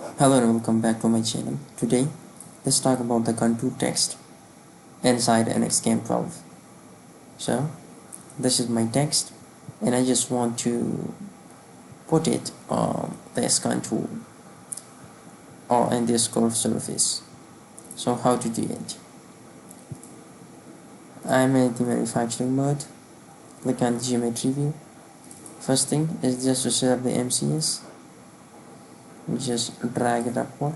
Hello and welcome back to my channel. Today, let's talk about the contour text inside NXCam 12. So, this is my text and I just want to put it on this contour or in this curved surface. So how to do it? I'm in the manufacturing mode. Click on the geometry view. First thing is just to set up the MCS. We just drag it upward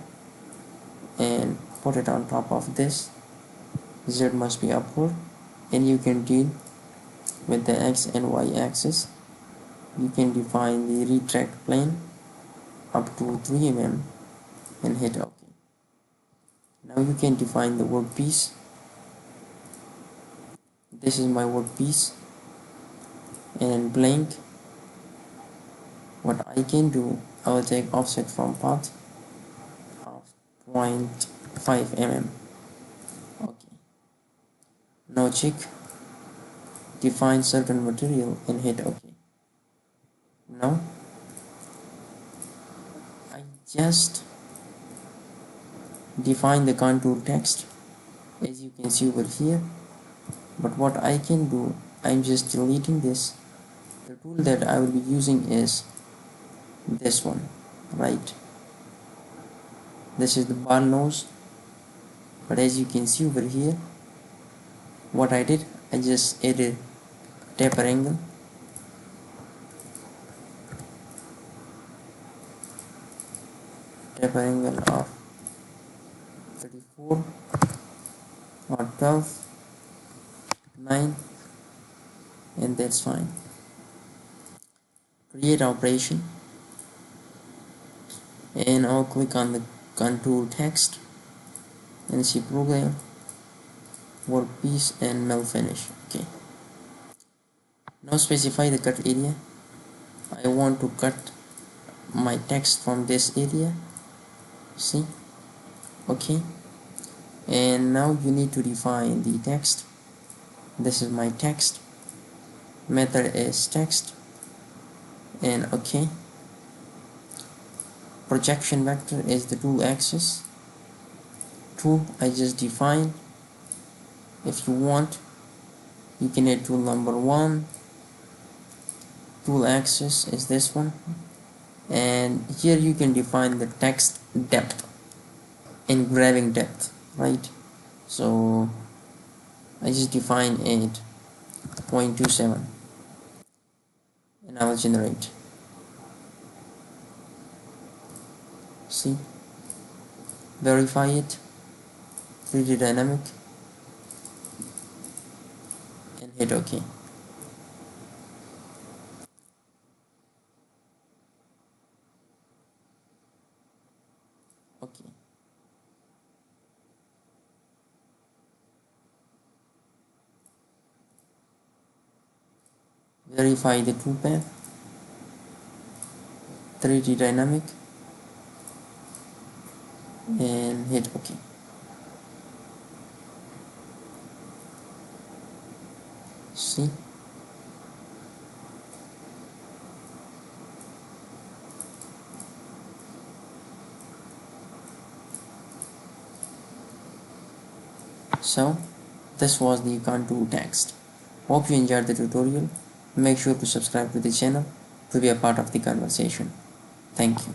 and put it on top of this. Z must be upward, and you can deal with the X and Y axis. You can define the retract plane up to 3 mm and hit OK. Now you can define the workpiece. This is my workpiece, and in blank what I can do, I will take offset from path of 0.5 mm. Okay. Now check define certain material and hit OK. Now I just define the contour text as you can see over here, but what I can do, I'm just deleting this. The tool that I will be using is this one, right? This is the bar nose, but as you can see over here, what I did, I just added taper angle, of 34 or 12, 9, and that's fine. Create operation, and I'll click on the contour text and see program, workpiece, and mill finish. Okay. Now specify the cut area. I want to cut my text from this area. See? Okay. And now you need to define the text. This is my text. Method is text. And okay. Projection vector is the tool axis. Tool I just defined. If you want, you can add tool number 1. Tool axis is this one, and here you can define the text depth, engraving depth, right? So I just define 8.27 and I will generate. See, verify it, 3D dynamic, and hit OK. Okay. Verify the toolpath, 3D dynamic, and hit OK. See, so this was the contour text. Hope you enjoyed the tutorial. Make sure to subscribe to the channel to be a part of the conversation. Thank you.